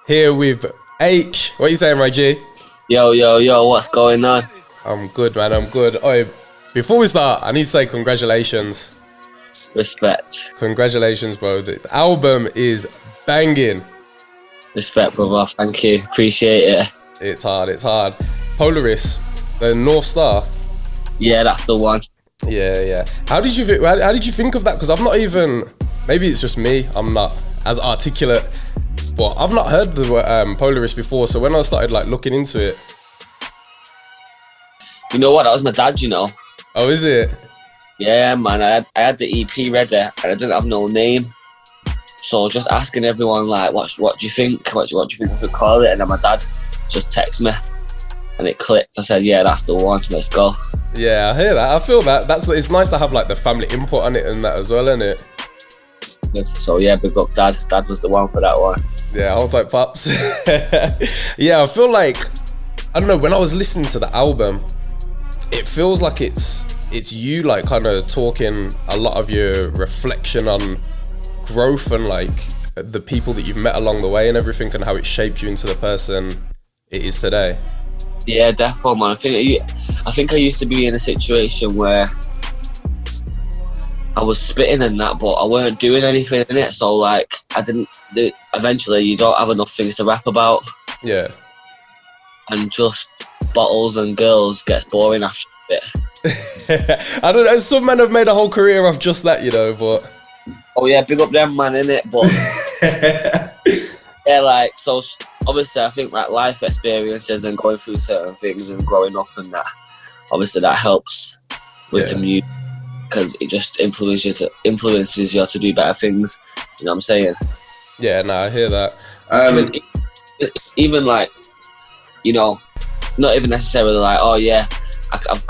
here with Aitch. What are you saying, my G? Yo, what's going on? I'm good, man. I'm good. Oh, before we start, I need to say congratulations. Respect. Congratulations, bro. The album is banging. Respect, brother. Thank you. Appreciate it. It's hard. Polaris, the North Star. Yeah, that's the one. Yeah. How did you think of that? Because I've not even. Maybe it's just me. I'm not as articulate. But I've not heard the Polaris before. So when I started looking into it. You know what? That was my dad. You know. Oh, is it? Yeah, man. I had the EP ready, and I didn't have no name. So I was just asking everyone, like, what do you think? What do you think I should call it? And then my dad just texted me, and it clicked. I said, yeah, that's the one. Let's go. Yeah, I hear that. I feel that. It's nice to have the family input on it and that as well, isn't it? So yeah, big up dad. Dad was the one for that one. Yeah, hold tight, pops. Yeah, I feel like, I don't know, when I was listening to the album, it feels like it's you kind of talking a lot of your reflection on growth and the people that you've met along the way and everything, and how it shaped you into the person it is today. Yeah, definitely, man. I think I used to be in a situation where I was spitting and that, but I weren't doing anything in it. So I didn't. Eventually, you don't have enough things to rap about. Yeah. And just bottles and girls gets boring after a bit. I don't know. Some men have made a whole career of just that, but. Oh yeah, big up them, man, innit? But yeah, so obviously I think life experiences and going through certain things and growing up and that, obviously that helps with the music, because it just influences you to do better things. You know what I'm saying? Yeah, no, I hear that. Even not even necessarily oh yeah, I've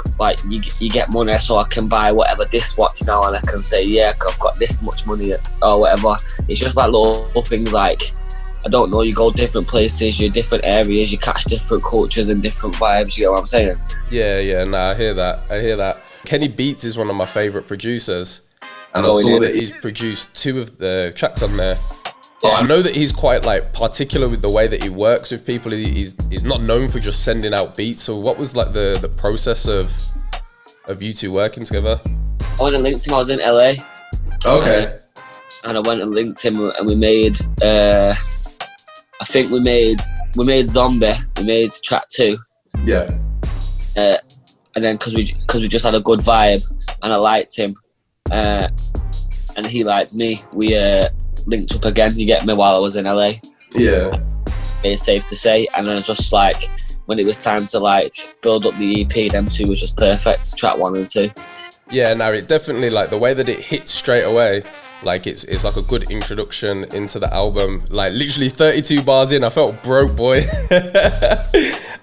you get money so I can buy whatever this watch now, and I can say yeah, I've got this much money or whatever. It's just little things I don't know, you go different places, you're different areas, you catch different cultures and different vibes, you know what I'm saying? Yeah, no, I hear that. Kenny Beats is one of my favourite producers, and I saw that he's produced 2 of the tracks on there. But I know that he's quite particular with the way that he works with people. He's not known for just sending out beats. So what was the process of you two working together? I went and linked him. I was in LA. Okay. And I went and linked him, and we made. I think we made Zombie. We made track 2. Yeah. And then because we just had a good vibe, and I liked him, and he liked me, we linked up again, you get me, while I was in LA. Yeah. It's safe to say. And then just when it was time to build up the EP, them 2 was just perfect, track 1 and 2. Yeah, no, it definitely the way that it hits straight away, it's a good introduction into the album. Literally 32 bars in, I felt broke, boy.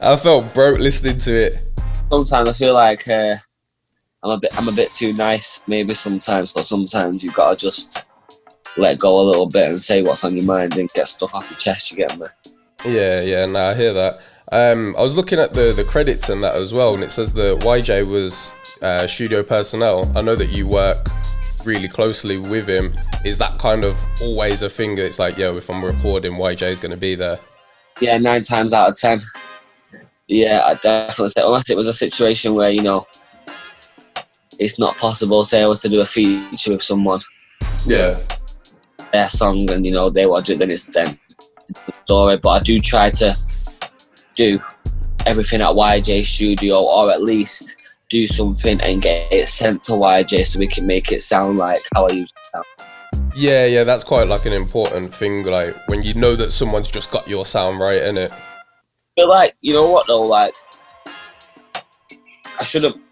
I felt broke listening to it. Sometimes I feel I'm a bit too nice, maybe sometimes, but sometimes you've got to just let go a little bit and say what's on your mind and get stuff off your chest, you get me? Yeah, no, I hear that. I was looking at the credits and that as well, and it says that YJ was studio personnel. I know that you work really closely with him. Is that kind of always a thing? It's if I'm recording, YJ's going to be there? Yeah, 9 times out of 10. Yeah, I definitely say, unless it was a situation where, it's not possible, say I was to do a feature with someone. Yeah. Their song and, they want to do it, then it's the story. But I do try to do everything at YJ studio, or at least do something and get it sent to YJ so we can make it sound like how I used to sound. Yeah, that's quite an important thing, when you know that someone's just got your sound right, innit? But you know what though, artists shouldn't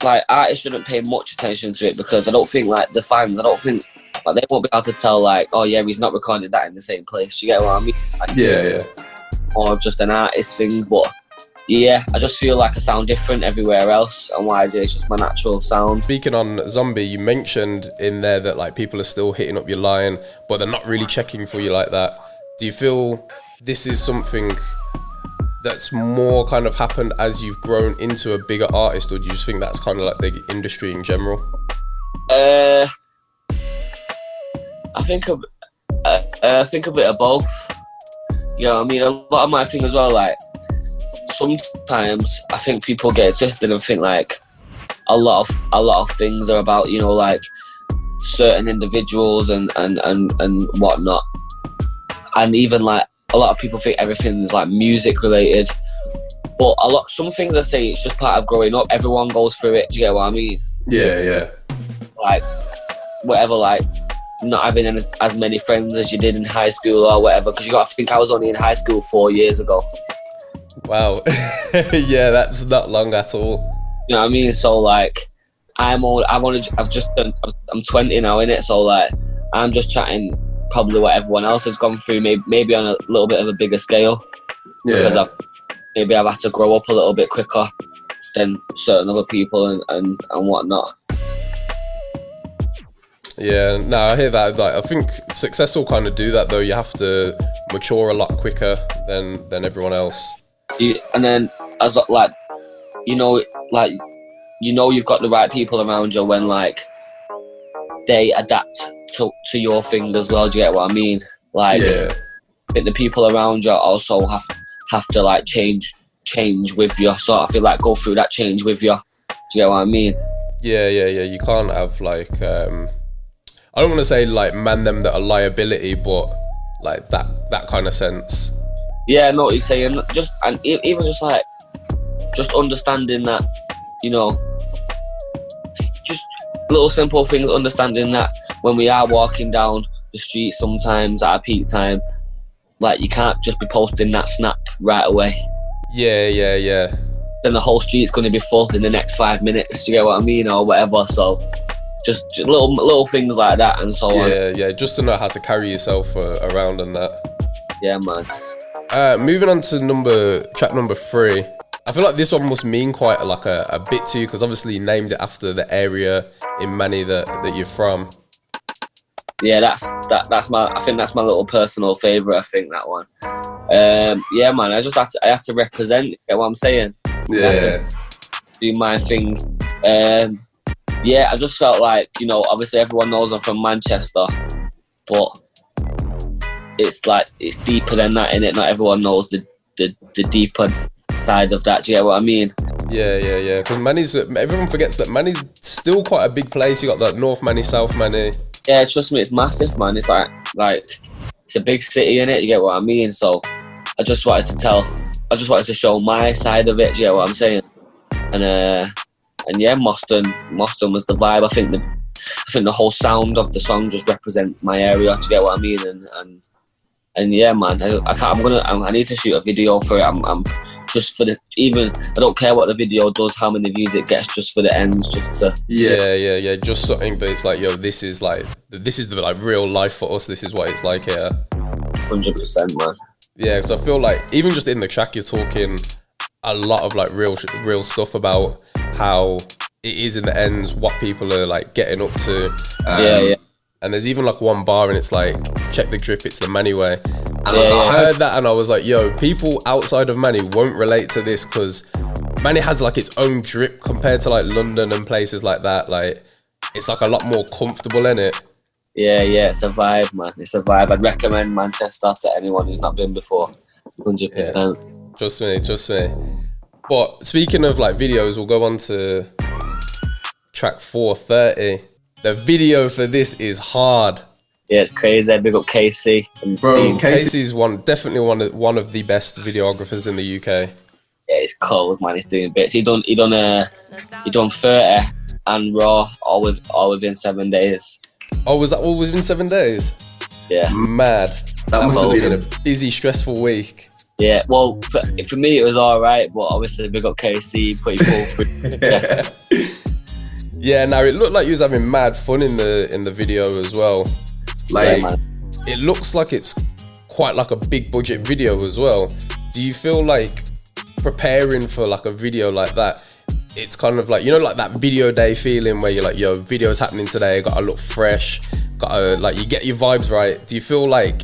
pay much attention to it, because I don't think the fans, they won't be able to tell oh yeah, he's not recorded that in the same place. You get what I mean? Yeah. More of just an artist thing, but yeah, I just feel I sound different everywhere else, and YJ is just my natural sound. Speaking on Zombie, you mentioned in there that people are still hitting up your line, but they're not really checking for you like that. Do you feel this is something that's more kind of happened as you've grown into a bigger artist, or do you just think that's kind of the industry in general? I think a bit of both. You know what I mean? A lot of my thing as well, like, sometimes I think people get it twisted and think like a lot of things are about, you know, like certain individuals and whatnot. And even like a lot of people think everything's like music related. But some things I say it's just part of growing up. Everyone goes through it, do you get what I mean? Yeah. Like, whatever, like, not having as many friends as you did in high school or whatever, because you got to think I was only in high school 4 years ago. Wow. Yeah, that's not long at all. You know what I mean? So like, I'm 20 now, innit? So like, I'm just chatting probably what everyone else has gone through, maybe on a little bit of a bigger scale. Yeah. Because I've had to grow up a little bit quicker than certain other people and whatnot. Yeah, no, I hear that. Like, I think success will kind of do that though. You have to mature a lot quicker than everyone else. And then as like, you've got the right people around you when like they adapt to your thing as well. Do you get what I mean? Like, yeah. I think the people around you also have to like change with you. So I feel like go through that change with you. Do you get what I mean? Yeah. You can't have like I don't want to say like man them that are liability, but like that kind of sense. Yeah, I know what you're saying. Even just understanding that, you know, just little simple things. Understanding that when we are walking down the street, sometimes at a peak time, like you can't just be posting that snap right away. Yeah. Then the whole street's going to be full in the next 5 minutes. Do you get what I mean, or whatever? So. Just little things like that and so on. Yeah, just to know how to carry yourself around and that. Yeah, man. Moving on to track number 3. I feel like this one must mean quite a bit to you, because obviously you named it after the area in Manny that you're from. Yeah, that's my. I think that's my little personal favourite. I think that one. Yeah, man. I had to represent. You get what I'm saying? Yeah. I had to do my thing. Yeah, I just felt like, you know, obviously everyone knows I'm from Manchester, but it's deeper than that, innit? Not everyone knows the deeper side of that. Do you get what I mean? Yeah. Because everyone forgets that Manny's still quite a big place. You got that North Manny, South Manny. Yeah, trust me, it's massive, man. It's like it's a big city, innit? You get what I mean? So I just wanted to show my side of it. Do you get what I'm saying? And yeah, Moston was the vibe. I think the whole sound of the song just represents my area. Do you get what I mean? And yeah, man, I need to shoot a video for it. I'm just for the, even I don't care what the video does, how many views it gets, just for the ends, just to yeah, just something that it's like, yo, this is the like real life for us. This is what it's like here. 100%, man. Yeah, so I feel like even just in the track, you're talking a lot of like real stuff about how it is in the ends, what people are like getting up to. Yeah. And there's even like one bar and it's like, check the drip, it's the Manny way. And Yeah. I heard that and I was like, yo, people outside of Manny won't relate to this, because Manny has like its own drip compared to like London and places like that. Like, it's like a lot more comfortable in it. Yeah, it's a vibe, man. It's a vibe. I'd recommend Manchester to anyone who's not been before. 100%. Yeah. Trust me. But speaking of like videos, we'll go on to track 430. The video for this is hard. Yeah, it's crazy. Big up Casey. Bro, Casey's definitely one of the best videographers in the UK. Yeah, it's cold, man. He's doing bits. He done 30 and raw all within 7 days. Oh, was that all within 7 days? Yeah. Mad. That must have been a busy, stressful week. Yeah, well, for me it was all right, but obviously big up KC, put your ball through. Yeah, now it looked like you was having mad fun in the video as well. Like, it looks like it's quite like a big budget video as well. Do you feel like preparing for like a video like that, it's kind of like, you know, like that video day feeling where you're like, yo, video's happening today, gotta look fresh, gotta like, you get your vibes right. Do you feel like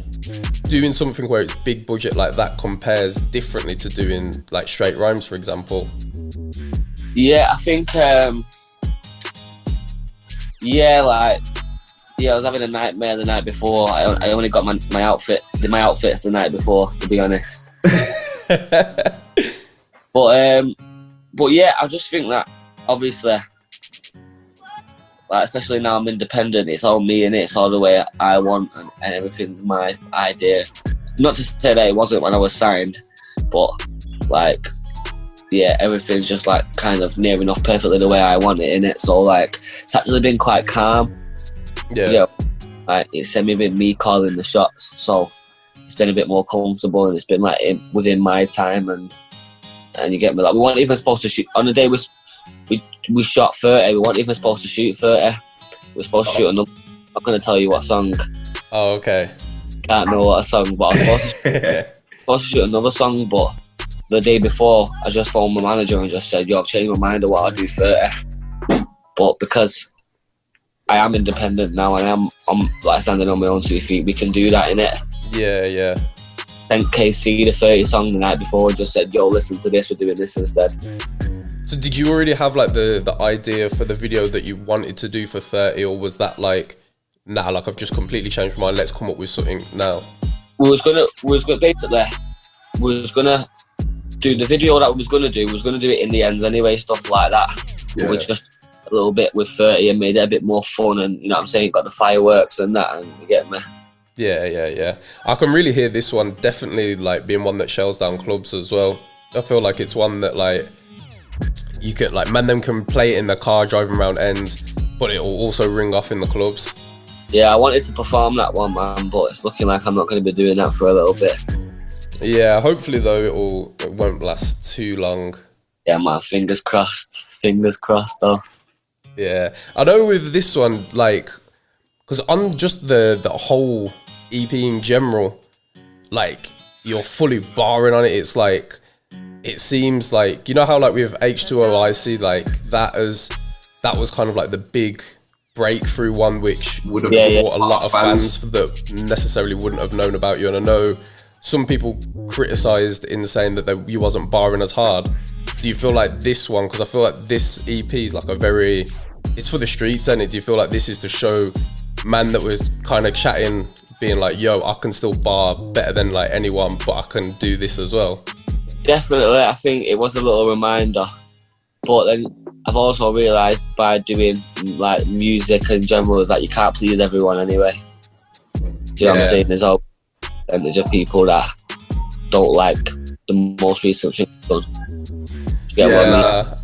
doing something where it's big budget like that compares differently to doing like straight rhymes, for example? Yeah, I think like Yeah, I was having a nightmare the night before. I only got my outfits the night before, to be honest. But yeah, I just think that obviously, like, especially now I'm independent, it's all me and it's all the way I want, and everything's my idea. Not to say that it wasn't when I was signed, but like, yeah, everything's just like kind of near enough perfectly the way I want it, innit? So like, it's actually been quite calm. Yeah. You know, like, it's been me calling the shots, so it's been a bit more comfortable, and it's been like within my time, and you get me. Like, we weren't even supposed to shoot on the day we shot 30. We weren't even supposed to shoot 30. We were supposed to shoot another. I'm not gonna tell you what song. Oh, okay. Can't know what a song, but I was supposed to shoot another song. But the day before, I just phoned my manager and just said, "Yo, I've changed my mind. I want to do 30." But because I am independent now, and I'm like standing on my own 2 feet, we can do that, innit? Yeah. Sent KC the 30 song the night before and just said, "Yo, listen to this, we're doing this instead." So did you already have like the idea for the video that you wanted to do for 30, or was that like, nah, like I've just completely changed my mind, let's come up with something now? We was gonna do the video that we was gonna do it in the ends anyway, stuff like that. Yeah. But we just a little bit with 30 and made it a bit more fun, and you know what I'm saying, got the fireworks and that, and you get me. Yeah. I can really hear this one definitely like being one that shells down clubs as well. I feel like it's one that like you could like, man, them can play it in the car driving around ends, but it will also ring off in the clubs. Yeah, I wanted to perform that one, man, but it's looking like I'm not going to be doing that for a little bit. Yeah, hopefully though it won't last too long. Yeah, man, fingers crossed though. Yeah, I know with this one, like, because on just the whole EP in general, like, you're fully barring on it. It's like, it seems like, you know how like with H2OIC, like that was kind of like the big breakthrough one, which would have brought a lot of fans that necessarily wouldn't have known about you. And I know some people criticised in saying that you wasn't barring as hard. Do you feel like this one, because I feel like this EP is like it's for the streets, and do you feel like this is to show man that was kind of chatting, being like, yo, I can still bar better than like anyone, but I can do this as well? Definitely, I think it was a little reminder. But then I've also realised by doing like music in general is that you can't please everyone anyway. Do you know what I'm saying? There's a percentage of people that don't like the most recent thing done. Do you get what I mean?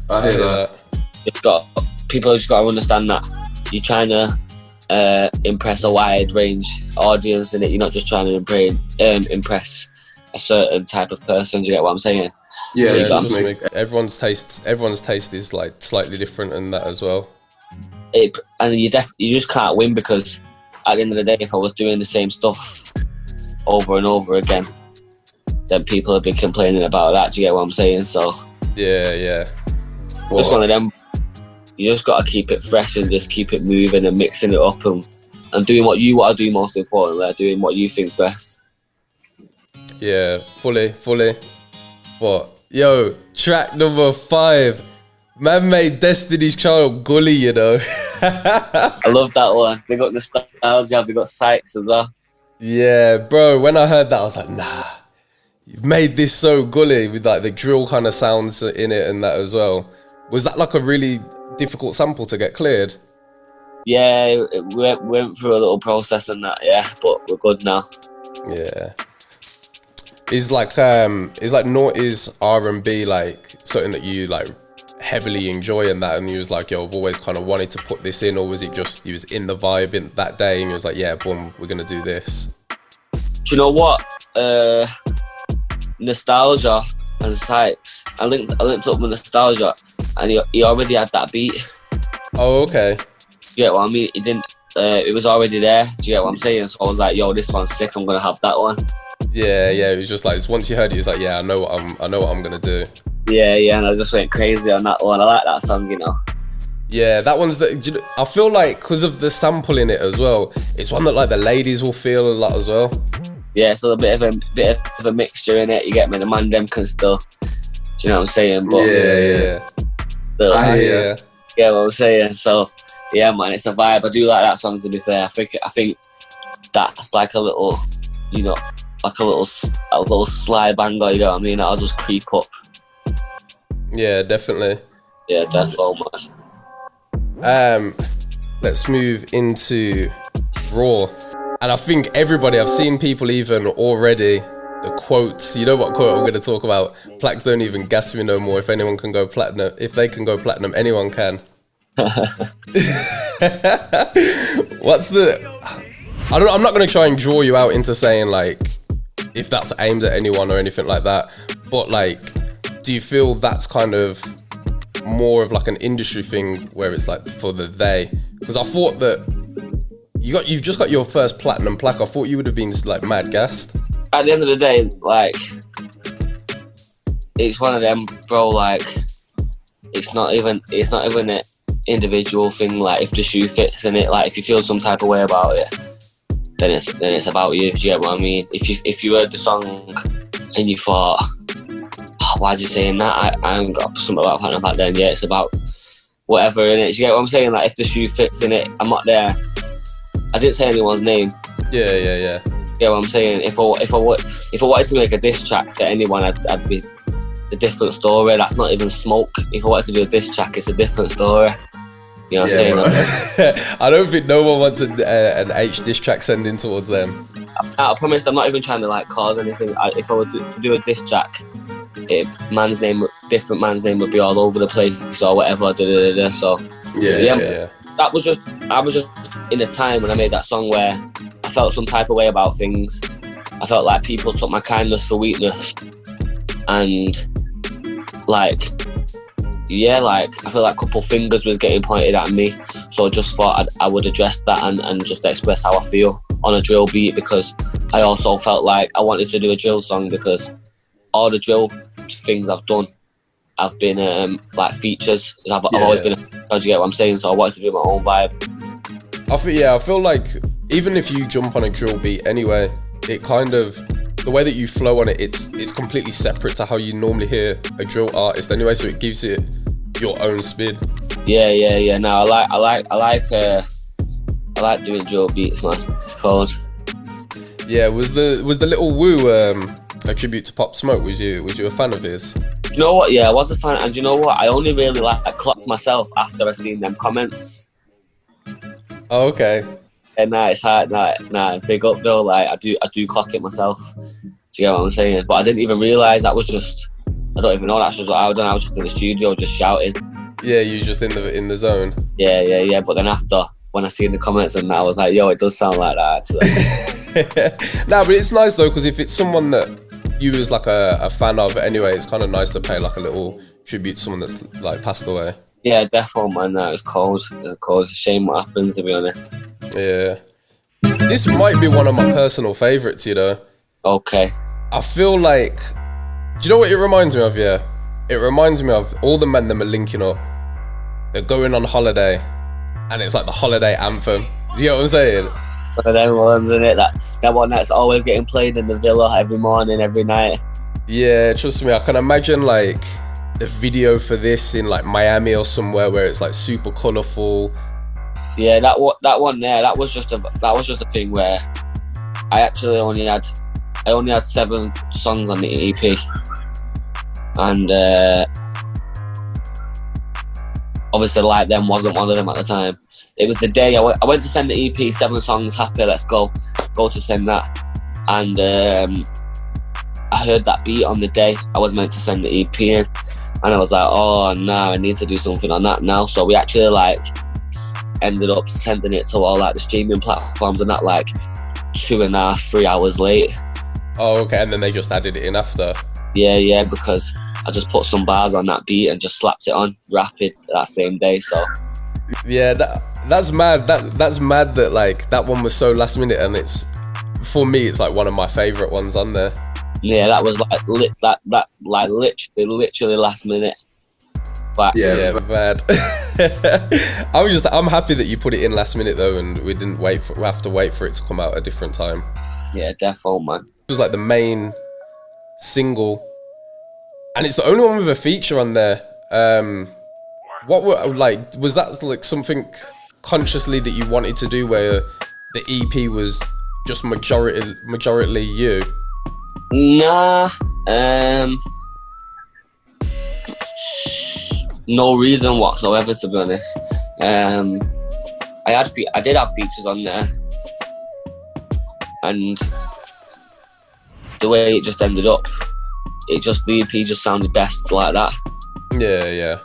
I hear that. People just got to understand that you're trying to impress a wide range audience, and you're not just trying to impress a certain type of person. Do you get what I'm saying? Yeah, so everyone's taste is like slightly different in that as well. And you just can't win, because at the end of the day, if I was doing the same stuff over and over again, then people have been complaining about that. Do you get what I'm saying? So yeah. Just one of them. You just got to keep it fresh and just keep it moving and mixing it up and doing what you want to do, most importantly, doing what you think's best. Yeah, fully. But yo, track number 5, man made Destiny's Child Gully, you know. I love that one. They got nostalgia, they got Sykes as well. Yeah, bro, when I heard that, I was like, nah, you've made this so gully, with like the drill kind of sounds in it and that as well. Was that like a really difficult sample to get cleared? Yeah, we went through a little process and that, yeah, but we're good now. Yeah. Is like noughties R&B like something that you like heavily enjoy and that, and you was like, yo, I've always kind of wanted to put this in, or was it just you was in the vibe in that day and you was like, yeah, boom, we're gonna do this? Do you know what? Nostalgia and Sykes. I linked up with Nostalgia, and he already had that beat. Oh, okay. You get what I mean? He didn't. It was already there. Do you get what I'm saying? So I was like, yo, this one's sick. I'm gonna have that one. Yeah. It was just like, once you heard it, it was like, yeah, I know what I'm gonna do. Yeah, and I just went crazy on that one. I like that song, you know. Yeah, that one's I feel like because of the sample in it as well, it's one that like the ladies will feel a lot as well. Yeah, so a bit of a mixture in it. You get me? The man them can still. Do you know what I'm saying? But yeah. Yeah, what I'm saying. So Yeah, man, it's a vibe. I do like that song, to be fair. I think that's like a little, you know, like a little slide banger, you know what I mean? I'll just creep up. Yeah, definitely. Yeah, definitely, man. Let's move into Raw. And I think everybody, I've seen people even already, the quotes, you know what quote I'm going to talk about? Plaques don't even gas me no more. If anyone can go platinum, if they can go platinum, anyone can. I'm not going to try and draw you out into saying like if that's aimed at anyone or anything like that, but like, do you feel that's kind of more of like an industry thing where it's like for the they? Because I thought that you've just got your first platinum plaque. I thought you would have been like mad gassed. At the end of the day, like, it's one of them, bro. Like, it's not even an individual thing. Like, if the shoe fits in it, like, if you feel some type of way about it, then it's about you. Do you get what I mean? If you heard the song and you thought, oh, why is he saying that? I haven't got something about platinum back then. Yeah, it's about whatever in it. Do you get what I'm saying? Like, if the shoe fits in it, I'm not there. I didn't say anyone's name. Yeah. You know what I'm saying? If I wanted to make a diss track to anyone, I'd be a different story. That's not even smoke. If I wanted to do a diss track, it's a different story. You know what I'm saying? I don't think no one wants an Aitch diss track sending towards them. I promise I'm not even trying to like cause anything. If I were to do a diss track, different man's name would be all over the place or whatever. So yeah. I was just in a time when I made that song where I felt some type of way about things. I felt like people took my kindness for weakness, and like I feel like a couple fingers was getting pointed at me. So I just thought I would address that and just express how I feel on a drill beat, because I also felt like I wanted to do a drill song because all the drill things I've done have been like features. I've always been. Do you get what I'm saying? So I wanted to do my own vibe. I feel like even if you jump on a drill beat anyway, it kind of, the way that you flow on it, it's completely separate to how you normally hear a drill artist anyway. So it gives it your own spin. Yeah. No, I like doing drill beats, man. It's cold. Yeah, was the Little Woo a tribute to Pop Smoke? Was you a fan of his? Do you know what? Yeah, I was a fan, and do you know what? I only really I clocked myself after I seen them comments. Oh, okay. And it's hard. Big up though. Like I do clock it myself. Do you get what I'm saying? But I didn't even realise that was just. I don't even know that's just what I was doing. I was just in the studio, just shouting. Yeah, you just in the zone. Yeah. But then after, when I seen the comments and I was like, yo, it does sound like that actually. Nah, but it's nice though, because if it's someone that you was like a fan of anyway, it's kind of nice to pay like a little tribute to someone that's like passed away. Yeah, definitely, man. No, it's cold. It's a shame what happens, to be honest. Yeah. This might be one of my personal favourites, you know. Okay. I feel like, do you know what it reminds me of? Yeah, it reminds me of all the men that are linking up. They're going on holiday, and it's like the holiday anthem. Do you know what I'm saying? One of them ones, isn't it? That one that's always getting played in the villa every morning, every night. Yeah, trust me, I can imagine like the video for this in like Miami or somewhere where it's like super colourful. Yeah, that one there. That was just a thing where I only had 7 songs on the EP, and obviously Like Them wasn't one of them at the time. It was the day I went to send the EP, 7 songs, happy, let's go to send that, and I heard that beat on the day I was meant to send the EP in, and I was like, oh nah, I need to do something on that now. So we actually like ended up sending it to all like the streaming platforms and that like 2.5, 3 hours late. Oh, okay, and then they just added it in after. Yeah, because I just put some bars on that beat and just slapped it on rapid that same day. So yeah, that's mad. That's mad that like that one was so last minute, and it's, for me, it's like one of my favourite ones on there. Yeah, that was like literally last minute. But yeah, bad. I'm happy that you put it in last minute though, and we didn't have to wait for it to come out a different time. Yeah, defo, man. It was like the main single, and it's the only one with a feature on there. Was that like something consciously that you wanted to do, where the EP was just majority you? Nah, no reason whatsoever, to be honest. I did have features on there, and the way it just ended up, the EP just sounded best like that. Yeah.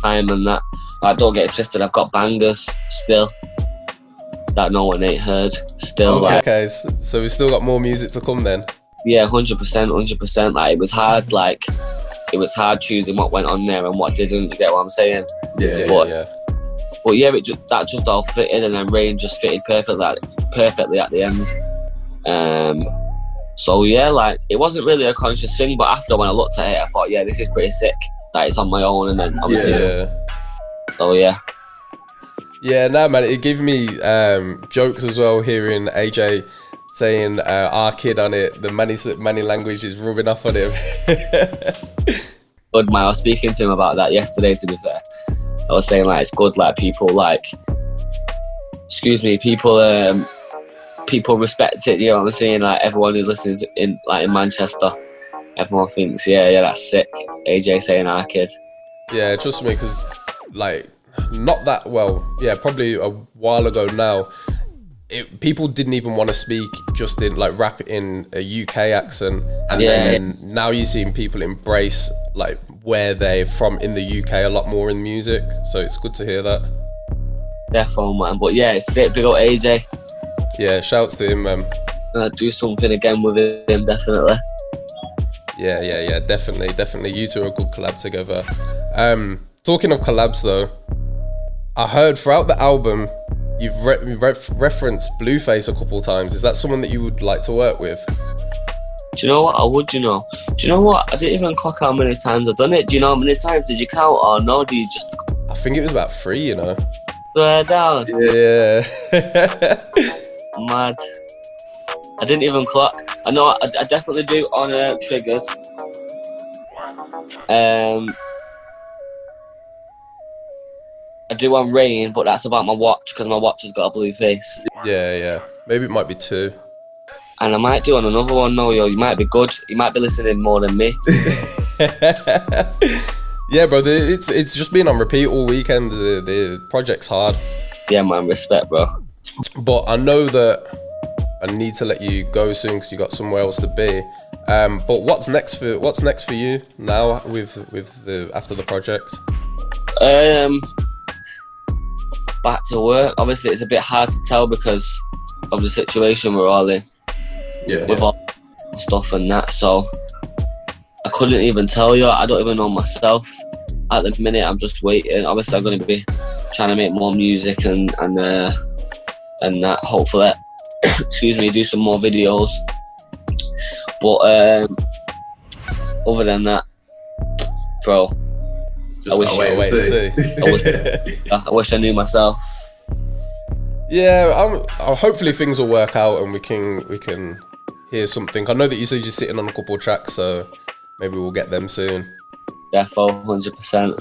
Time and that. Like, don't get it twisted, I've got bangers still that no one ain't heard. Still, okay. So we've still got more music to come then. Yeah, 100%. Like, it was hard. Like, it was hard choosing what went on there and what didn't. You get what I'm saying? Yeah. But yeah, that just all fitted, and then Rain just fitted perfectly at the end. So yeah, like, it wasn't really a conscious thing, but after, when I looked at it, I thought, yeah, this is pretty sick. That it's on my own, and then obviously. So yeah. Yeah, no, man, it gave me jokes as well, hearing AJ saying our kid on it, the many language is rubbing off on him. Good man, I was speaking to him about that yesterday, to be fair. I was saying, like, it's good, like, people respect it, you know what I'm saying? Like, everyone who's listening to in Manchester, everyone thinks, yeah, that's sick. AJ saying our kid. Yeah, trust me, because, like, not that well, yeah, probably a while ago now, people didn't even want to speak just in, like, rap in a UK accent, and then now you're seeing people embrace, like, where they're from in the UK a lot more in music, so it's good to hear that. Definitely, man. But yeah, it's sick. Big up AJ. Yeah, shouts to him, man. Do something again with him, definitely. Yeah, definitely. You two are a good collab together. Talking of collabs though, I heard throughout the album you've referenced Blueface a couple times. Is that someone that you would like to work with? Do you know what? I would, you know. Do you know what? I didn't even clock how many times I've done it. Do you know how many times? Did you count, or no? Do you just... I think it was about 3, you know. Swear down. Yeah. Mad. I didn't even clock. I know I definitely do on Triggers. I do on Rain, but that's about my watch, because my watch has got a blue face. Yeah. Maybe it might be 2. And I might do on another one. No, yo, you might be good. You might be listening more than me. Yeah, bro. It's just been on repeat all weekend. The project's hard. Yeah, man. Respect, bro. But I know that I need to let you go soon because you got somewhere else to be. But what's next for you now with after the project? Back to work. Obviously, it's a bit hard to tell because of the situation we're all in. With all stuff and that, so I couldn't even tell you. I don't even know myself at the minute. I'm just waiting. Obviously, I'm going to be trying to make more music and that. Hopefully, excuse me, do some more videos. But other than that, bro, I wish I knew myself. Yeah, hopefully things will work out and we can hear something. I know that you said you're sitting on a couple of tracks, so maybe we'll get them soon. Defo, 100%.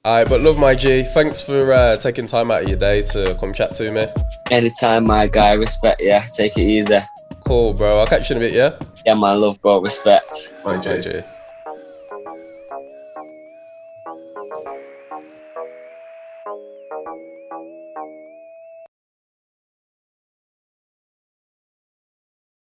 Alright, but love, my G. Thanks for taking time out of your day to come chat to me. Anytime, my guy. Respect, yeah. Take it easy. Cool, bro. I'll catch you in a bit, yeah? Yeah, man. Love, bro. Respect. Bye, G.